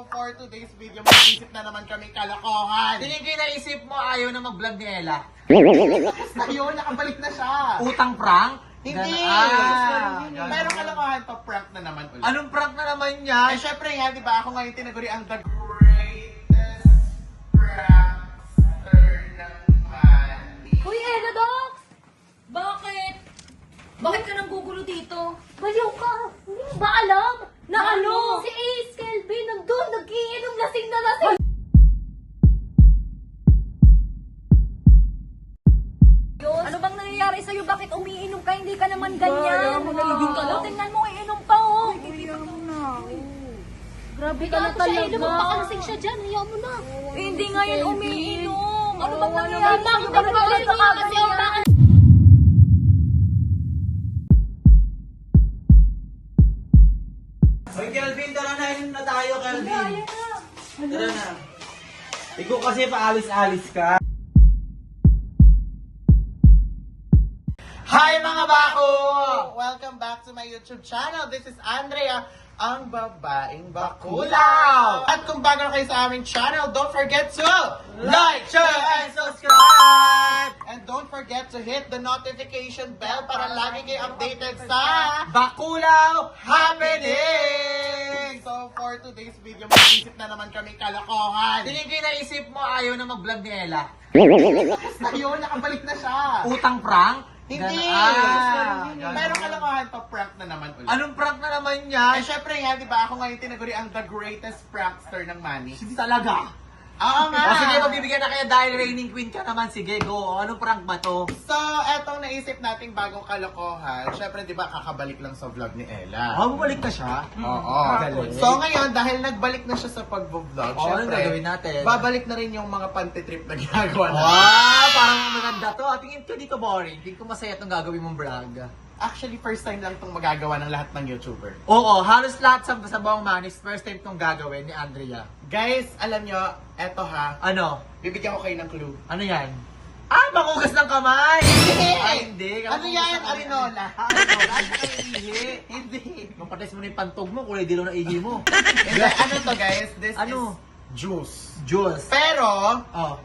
So for today's video, mag-isip na naman kami kalokohan. Tingin ko yung naisip mo, ayaw na mag-vlog ni Ella. Ayun, nakabalik na siya. Utang prank? Hindi! Ganun. Pero kalokohan pa, prank na naman ulit. Anong prank na naman yan? Eh syempre nga, di ba ako ngayon tinaguri ang the greatest prankster ng Manny. Uy, Ella Dox! Bakit? Bakit ka nang gugulo dito? Baliw ka! Hindi mo ba alam? Na ano? Si Ace Kelvin nandun, nag-iinom lasing na lasing! Ano bang nangyayari sa'yo? Bakit umiinom ka? Hindi ka naman ganyan. Nagiging ka lang. Tingnan mo, iinom pa oh. Grabe ka na talaga. Magpakalasing siya dyan. Hayaan mo na. Hindi nga yan umiinom. Ano bang nangyayari sa'yo? Bakit magaling ka kasi? Bakit? Hoy, Kelvin, tara na, inom na tayo, Kelvin. Tara na. Ikaw kasi paalis-alis ka. Hi mga bako! Welcome back to my YouTube channel. This is Andrea, ang babaeng bakulaw. At kung bago na kayo sa aming channel, don't forget to Like, share, and subscribe! And don't forget to hit the notification bell para lagi kayo updated sa Bakulaw happening! So for today's video, mag-isip na naman kami kalokohan. Tingin ko yung naisip mo, ayaw na mag-vlog ni Ella. Ayun, nakabalik na siya. Utang prank? Hindi! Ganun. Pero kalokohan pa, prank na naman ulit. Anong prank na naman yan? Eh syempre nga, di ba ako ngayon tinaguri ang the greatest prankster ng Manny. Hindi talaga. Oo nga! O sige, magbibigyan na kayo dahil reigning queen ka naman. Sige, go. Anong prank ba to? So, etong naisip nating bagong kalokohan, syempre di ba kakabalik lang sa vlog ni Ella. Bumalik ka siya? Oo. Galing. So ngayon, dahil nagbalik na siya sa pag-vlog, Oo, anong syempre, gagawin natin? babalik na rin yung mga pantitrip na ginagawa natin. Wow, parang maganda to. Tingin ko dito boring. Tingin ko masaya itong gagawin mong vlog. Actually, first time lang itong magagawa ng lahat ng YouTuber. Oo, halos lahat sa buong Manis, first time itong gagawin ni Andrea. Guys, alam nyo, eto ha, Ano? bibigyan ko kayo ng clue. Ano yan? Ah, makugas ng kamay! Ay, hindi. Ano yan? Arinola? Arinola? Ano kayo ihi? Hindi. Nung patis mo na yung pantog mo, kulay dilaw na ihi mo. Hindi, ano to guys? This Ano? is juice. Juice. Pero, Oh.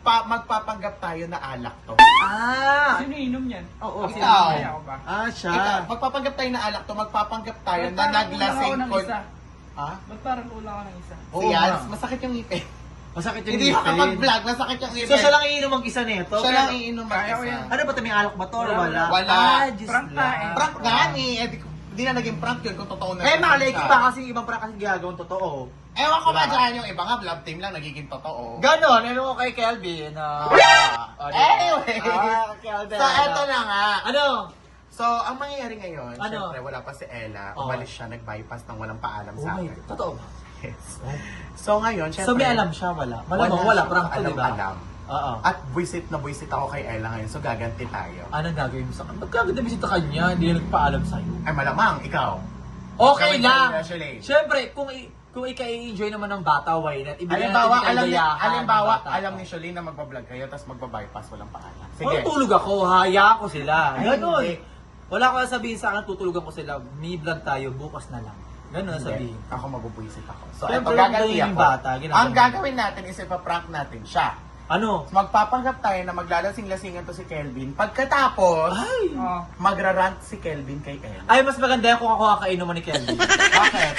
magpapanggap tayo na alak to. Ah! Sino inom yan? Oo, Ikaw. Kaya ako ba? Ah, siya. Ikaw, magpapanggap tayo na alak to, magpapanggap tayo Ba't na parang naglasing kulang ako ng isa? Ha? Ba't parang kulang ako ng isa? Oo Si Yans, nga. masakit yung ngipin. Masakit yung Hindi ngipin. makapag-vlog, masakit yung ngipin. So, siya lang iinom ang isa nito? Siya lang iinom Kaya ko mag-isa. yan. Ano ba ito? May alak ba to? Or wala? Wala. Ah, Diyos Prank na lang. eh. Prank nga ni, di na naging prank yun kung totoo na. Eh, yun. malay ko ba kasi ibang prank kasi ginagawang totoo. Ewan ko ba Diba? dyan yung iba nga, vlog team lang, nagiging totoo. Ganon, ano ko kay Kelvin? Anyway. Kelvin. So, eto na nga. Ano? So, ang mangyayari ngayon, Ano? syempre wala pa si Ella, Oo. umalis siya, nag-bypass nang walang paalam Oh sa my akin. God. Totoo ba? Yes. So, ngayon, syempre... So may alam siya, wala? Malamang wala, prank to, di ba? Alam. Oo. At buisit na buisit ako kay Ella ngayon, so gaganti tayo. Anong gagawin mo sa kanya? Ba't kaganda bisita kanya? Hindi na nagpaalam sa'yo. Ay, malamang, ikaw. Okay Gawin lang. congratulations. Siyempre, kung ika-enjoy naman ng bata, why not? Ibigyan Alimbawa, natin alam ni, kaligayahan ng alimbawa, bata. alam ni Shalene na magbablog kayo, tapos magbabypass, walang paalam. Sige. Sige. Tulog ako, haya ko sila. Ay, Ganon. hindi. Wala ko sabihin sa akin, tutulugan ko sila. May vlog tayo, bukas na lang. Ganon ang sabihin. Hindi. Ako mabubuisit ako. So, Siyempre, eto, gaganti yung ako. bata, ginagawa. Ang gagawin natin is ipaprank natin siya. Ano? Magpapanggap tayo na maglalasing-lasingan to si Kelvin. Pagkatapos, Ay! Oo. magrarant si Kelvin kay Ella. Ay, mas maganda yan kung ako kakainuman ni Kelvin. Bakit?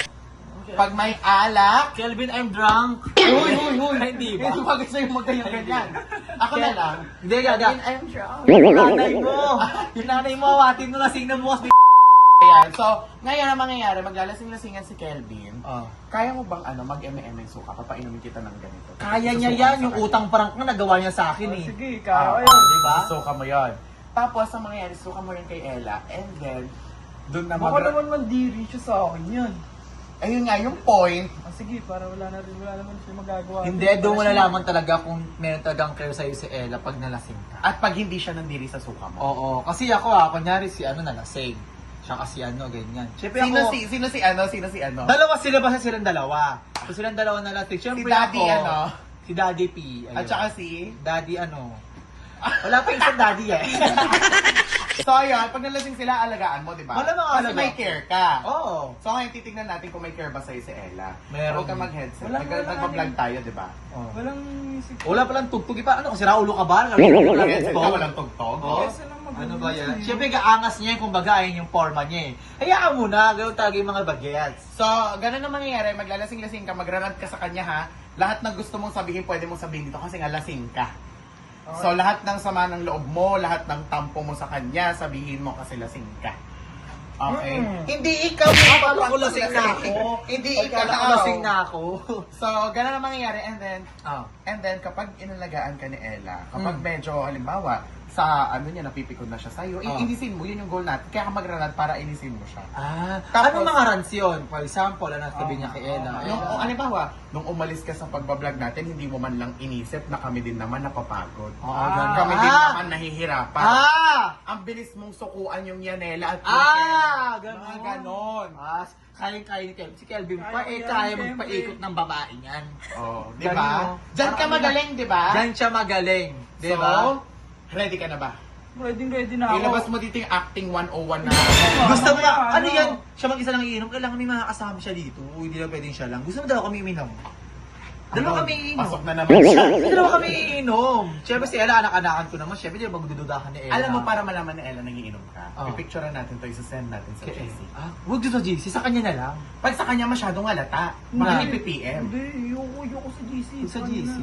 Pag may alak, Kelvin, I'm drunk. Uy, uy, uy! Ay, hindi ba? Hindi bagay sa'yo magganyan-ganyan. Ako na lang. Hindi, gaga. I'm drunk. Yung nanay mo. Yung nanay mo, awatin mo lasing na bukas. Ayan. So, ngayon ang mangyayari, maglalasing-lasingan si Kelvin. Oh. Kaya mo bang mag-M&M ng suka? Papainumin kita ng ganito. Kaya niya Susuka yan, sa yung kanya. utang prank na nagawa niya sa akin eh. Sige, kaya ko Ah, yun. Diba? Suka mo yun. Tapos, ang mangyayari, suka mo rin kay Ella. And then, doon na Baka naman mandiri siya sa akin yun. Ayun nga, yung point. Ah, sige, para wala naman siya magagawa. Hindi, doon mo nalaman talaga kung meron talagang care sa'yo si Ella pag nalasing ka. At pag hindi siya nandiri sa suka mo. Oo, kasi ako kunyari si nalasing. Siya kasi ganyan. Siyempre Sino ako, Sino si ano? dalawa sila ba silang dalawa? So silang dalawa nalasing. Siyempre Si Daddy ako, si Daddy P. Ayun. At saka si... Daddy Wala pa isang daddy eh. So ayun, pag nalasing sila, alagaan mo, di ba? Malamang Kasi alaga. may care ka. Oo. So ngayon, titignan natin kung may care ba sa'yo si Ella. Meron. Huwag ka mag-headset. Wala, Nagpa-vlog tayo, di ba? Walang music. Wala palang tugtog. Ipa, ano, kasi raulo ka ba? Headset ka, walang tugtog. Oo. Kesa lang mag- Ano ba yan? Siyempre, kaangas niya yung kumbaga, ayun yung forma niya eh. Hayaan mo na, ganoon talaga yung mga bagyats. So, ganun ang mangyayari, maglalasing-lasing ka, magrarant ka sa kanya ha. Lahat ng gusto mong sabihin, pwede mong sabihin dito kasi nga lasing ka. So, lahat ng sama ng loob mo, lahat ng tampo mo sa kanya, sabihin mo kasi lasing ka. Okay? Hindi ikaw yung Ako lasing na ako. Hindi Pagka ikaw. lasing na ako. So, ganun ang mangyayari Ah. and then kapag inalagaan ka ni Ella, kapag medyo halimbawa sa ano niya napipikon na siya sa iyo, inisin mo, yun yung goal natin. Kaya ka magrarant para inisin mo siya. Tapos- Anong mga runs yun? For example, ano sabi niya kay Ella? Halimbawa, nung umalis ka sa pagbablog natin, hindi mo man lang inisip na kami din naman napapagod. ganun. Kami din naman nahihirapan. Ang bilis mong sukuan yung Yanela at Ganon. Mga ganon. Kaya-kaya ni Kelvin. Si Kelvin pa, Kaya kaya yan, magpaikot ng babae niyan. Oh, di Ganon, ba? no? Diyan ka magaling, di ba? Diyan siya magaling. Di So, ba? ready ka na ba? Ready na ako. Ilabas mo dito yung acting 101 na. Gusto mo na, Ano? ano yan? Siya mag-isa lang iinom, kailangan may mga kasama siya dito. Hindi na pwedeng siya lang. Gusto mo dalawa kami iinom? Dalawa kami iinom. Pasok na naman siya. Dalawa kami iinom. Siyempre si Ella, anak-anakan ko naman. Siyempre, di ba magdududahan ni Ella? Alam mo, para malaman ni Ella nangiinom ka, Oh. pipicturean natin to, isa-send natin sa Kay GC. Huwag dito sa GC, sa kanya na lang. Pag sa kanya masyadong halata, baka Hindi. i-PPM. Hindi, ayoko sa GC. Sa GC.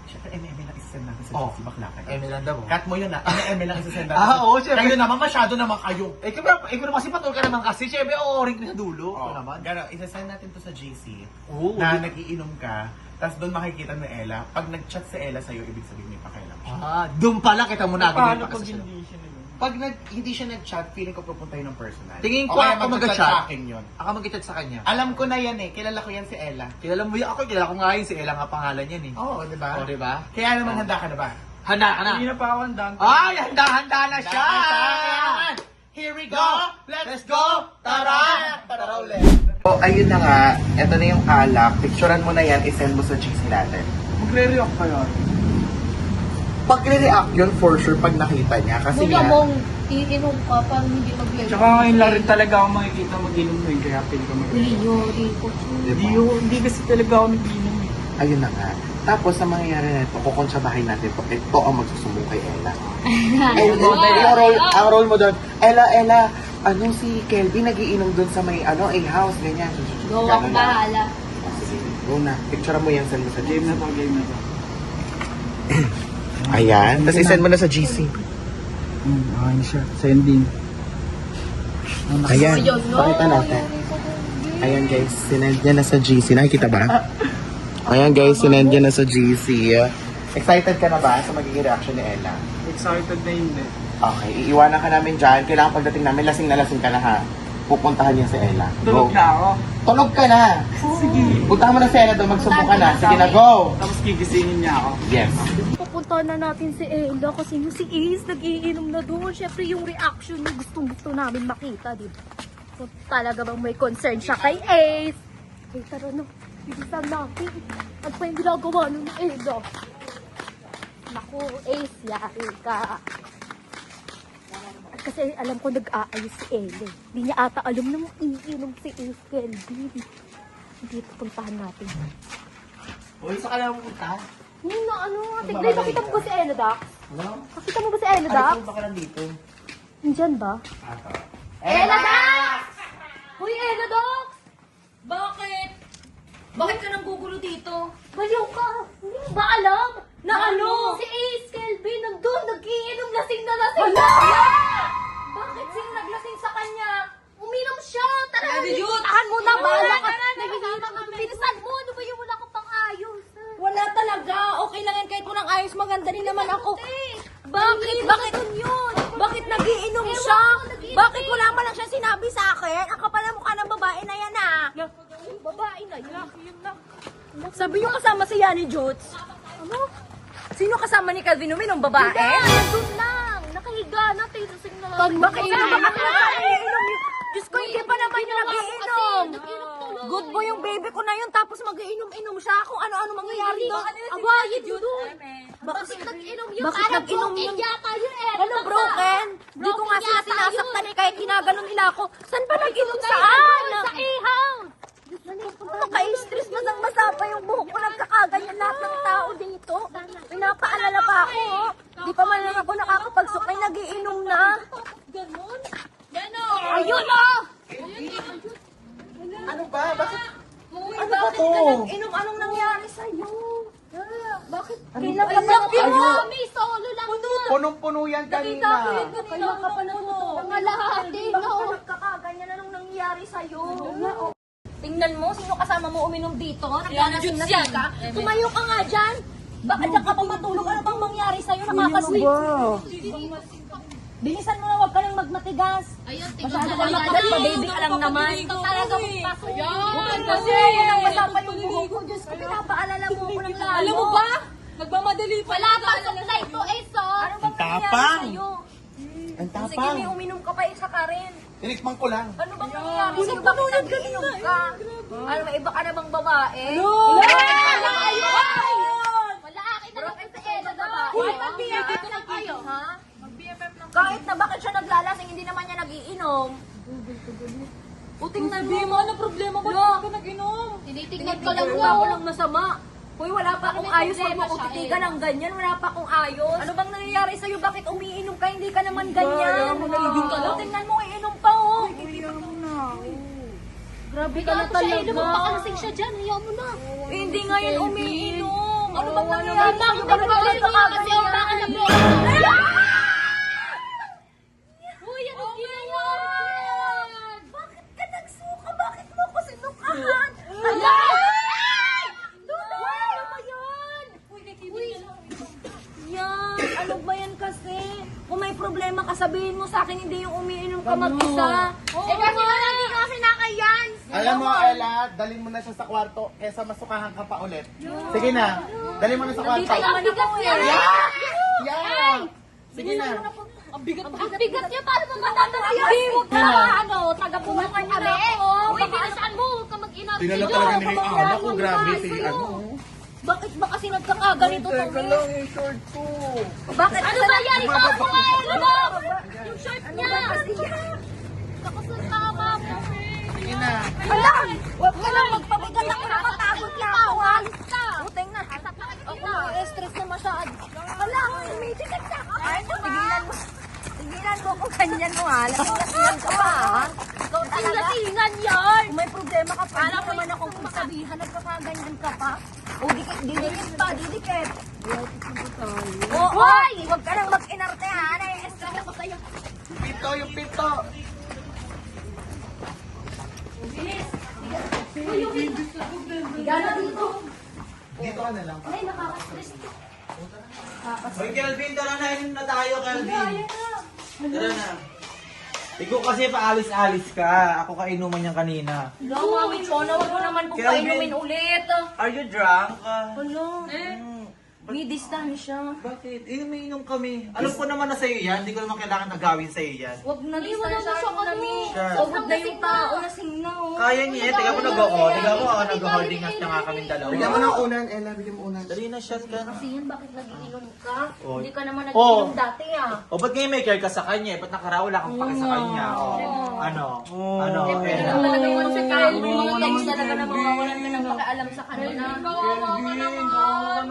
Siyempre, MM lang isa-send natin sa Oh. GC, bakla ka na. Ella daw. Cut mo yun MM lang isa-send natin. Oo, siyempre. Kayo naman, masyado naman kayo. Ikaw naman kasi patol ka naman kasi. Siyempre, o-ring na sa dulo. Ikaw naman. Gano'n, isa-send natin to sa GC, Oo. na nagiinom ka, tapos doon makikita mo Ella, pag nag-chat si Ella sa'yo, ibig sabihin may pakialam siya. Doon pala kita mo na. Paano pag hindi siya nila? Pag hindi siya nag-chat, feeling ko pupunta yun ng personal. Tingin ko O kaya ako mag-chat mag-chat. sa akin yun. Ako mag-chat sa kanya. Alam ko na yan eh, kilala ko yan si Ella. Kilala mo yun ako, kilala ko nga yun. Si Ella nga pangalan yan eh. Oo, di ba? O, diba? Kaya naman handa ka na ba? Handa ka na. Hindi na pa ako handang. Ay, handa-handa na siya! Kailangan! Here we go! Let's go! Tara! Tara ulit. So, ayun na nga. Ito na yung alak. Picturean mo na yan, isend mo sa GC natin. Magre-react pa yun. Pag react yun, for sure, pag nakita niya. Kasi Mula nga, mong iinom ka, parang hindi mag-level. Tsaka ngayon lang rin talaga ako makikita mag-inom ko yun, kaya feel ko mag-inom. Rico. Hindi kasi talaga ako nag-inom eh. ayun na nga. Tapos, ang mangyayari na ito, kukonsabahin natin ito. Ito ang magsusumbong kay Ella. Ang role mo doon, Ella, ano si Kelvin nagiinom doon sa may, house, ganyan. Go ako bahala. Sige, go na. Picture mo yan, send mo sa Game GC. na to, game na to. Ayan, tapos isend mo na sa GC. Ayun siya. Sending. Ayan, Ayun, no? pakita natin. Ayan guys, sinend niya na sa GC. Nakikita ba? Ayan guys, sinend niya na sa GC. Excited ka na ba sa magiging reaction ni Ella? Excited na hindi. Okay, iiwanan ka namin dyan. Kailangan pagdating namin, lasing na lasing ka na ha. Pupuntahan niya si Ella. Tulog Go. na ako. Tulog ka na! Sige. Puntahan mo na si Ella doon, magsumbong ka na. Sige na, go! Tapos gigisingin niya ako. Yes. Pupunta na natin si Ella kasi yung si Ace nagiinom na doon. Siyempre yung reaction niya gustong-gusto namin makita, di ba? So, talaga bang may concern siya kay Ace? Eh, tara na. Bilisan natin. Ano pa yung ginagawa nun ni Ella? Naku, Ace, yari ka. Kasi alam ko nag-aayos si Ella. Hindi niya ata alam na iinom si Ace Kelvin. Dito puntahan natin. Uy, sa kanya pupunta? Ano, tignan, nakita mo ba si Ella, Dax? Ano? Nakita mo ba si Ella, Dax? Ay, baka nandito. Nandyan ba? Ella Dax! Uy, Ella Dax! Bakit? Bakit ka nang gugulo dito? Baliw ka! Hindi mo ba alam? Na ano? Si Ace Kelvin nandun, nag-iinom lasing na lasing. Bakit sino naglasing sa kanya? Uminom siya! Tara, tahan mo na! Bahala ka! Nahihiram na! Bilisan mo! Ano ba yung wala ka pang ayos? Wala talaga. Okay lang yan kahit walang ayos. Maganda rin naman ako. Bakit? Bakit yun? Bakit nagiinom siya? Bakit wala man lang siya sinabi sa akin? Ang kapal na mukha ng babae na yan ah. Babae na yun. Sabi niyo kasama si Yani Jots. Ano? Sino kasama ni Calvin uminom? Babae? Nandun lang! Nakahiga na, lasing na lasing. Bakit naman ako nagiinom? Diyos ko, hindi pa naman yung nagiinom. Good boy yung baby ko na yun, tapos mag-iinom-inom siya kung ano-ano mangyayari doon. Aba, yun yun. Bakit nag-inom yun? Bakit Parang nag-inom broken yun? yata yun eh. Ano, broken? Di ko nga sila yata sinasaktan yun. eh, kahit ginaganon nila ako. Saan ba nag-inom saan? Sa ihaw. Maka-stress, masang-masa pa yung buhok ko. Nagkakaganyan lahat ng tao dito. Pinapaalala pa ako, oh. Di pa man lang ako nakakapagsukay, nagiinom na. Ganon. Ayun, oh! Ano ba? Bakit? Ano ba to? Nag-inom, anong nangyari sa'yo? Bakit? Kailan ka pa Ayun. May solo lang na. Punong-puno yan kanina. Kailan ka pa natuto? Mga lahat din, Bakit no? ka nagkakaganyan? Anong nangyari sa'yo? Tingnan mo, sino kasama mo uminom dito? Nagkakasin ka? Tumayo ka nga dyan! Bakit dyan ka pa matulog? Ano bang mangyari sa'yo? Nakakasleep? Bilisan mo na, huwag ka nang magmatigas. Ayun, Masyado ka matigas pa, baby ka lang naman. Ito talaga magpasok. Huwag kasi, nang masapa yung buhok ko. Diyos ko, pinapaalala mo ako ng lalo. Alam mo ba? Nagmamadali pa. Wala pa sa ito, Eso. Ano bang nangyari Tapang. sa'yo? Ang Sige, tapang. may uminom ka pa, isa ka rin. Tinikman ko lang. Ano bang nangyari sa'yo? Bakit nag-iinom ka? Ano, may iba ka na bang babae? Wala akin na lang sa Ella ba? Uy, mag-BFF lang kayo, ha? Kahit na bakit siya naglalasing, hindi naman niya nagiinom. O, tingnan mo. Ano problema? Bakit ka nag-inom? Tinitignan ko lang Wala ko po. lang masama. Uy, wala pa akong ayos. Huwag mo akong titigan ng ganyan. Wala pa akong ayos. Ano bang nangyayari sa'yo? Bakit umiinom ka? Hindi ka naman ganyan. O, tingnan mo, iinom pa, oh. Grabe ka na Ikaw siya, talaga. lumapakalasing siya dyan. Ayaw mo na. Eh, hindi nga yan umiinom. Ano bang nangyayari sa'yo? Bakit nagpakalasing nga kasi ang baka na broken? Uy, ano ginawa? Bakit ka nagsuka? Bakit mo ako sinukahan? Ala! Ano ba yan? Yan, ano ba yan kasi? Kung may problema ka, sabihin mo sa akin, hindi yung umiinom ka mag-isa. Eh kasi wala din kasi nakayan. Alam mo, Ella, dalhin mo na siya sa kwarto kesa masukahan ka pa ulit. Sige na, dalhin mo na sa kwarto. Dito naman ako eh. Yan! Sige na. Ang bigat niya, paano mo matatalayan? Huwag ka ano, taga-buhakan kami. Uy, binasaan mo, huwag ka mag-inap. Tinala talaga ni Ana ko, grabe si ano. Bakit ba kasi nagkakaganito to? yung short ko. Bakit? Ano ba yan? Ikaw mo nga yan, ano? Yung shirt Ano niya. ba kasi yan? Takot na tama mo. Sige na. Ala! Huwag ka lang magpabigat ako na matagod na ako, ha? Uteng na. Ako, stress na masyado. Ala, umitikit ka. Ay, tigilan mo. Tigilan mo kung ganyan mo, ha? Lasingan ka pa, ha? Ikaw talaga. Lasingan yan. Kung may problema ka pa, hindi naman akong sabihan, nagkakaganyan ka pa. O, didikit pa, didikit. Hoy! Huwag ka nang mag-inarte, ha? Nai-stress ako sa'yo. Pito, yung pito. Higa na dito. Dito ka na lang. Ay, nakaka-stress. Hoy, Kelvin, tara na. Inom na tayo, Kelvin. Tara na. Ikaw kasi paalis-alis ka. Ako kainuman niyan kanina. Mami Chona, huwag mo naman kung Kelvin. painumin ulit. Are you drunk? Hello? May distansya. Bakit? Umiinom kami. Alam ko naman na sa'yo yan. Hindi ko naman kailangan na gawin sa'yo yan. Huwag na distansya mo na, Mi. Sure. Sobrang na yung tao, lasing na, oh. Kaya niya. Tiga mo nag-o. Tiga mo, nag-holding hands na nga kami dalawa. Bigyan mo ng unan, Ella. Bigyan mo unan. Dali na, shot ka na. Kasi yan, bakit nagiinom ka? Oh. Hindi ka naman Oh. nagiinom dati, ah. O, ba't ngayon may care ka sa kanya? Ba't nakaraw wala kang pake sa kanya? O, ano? Ano? Siyempre, Ella? naman talaga yun sa tao. May mga things talaga na mawawalan ka ng pakialam sa kanila. Kawawa ka naman.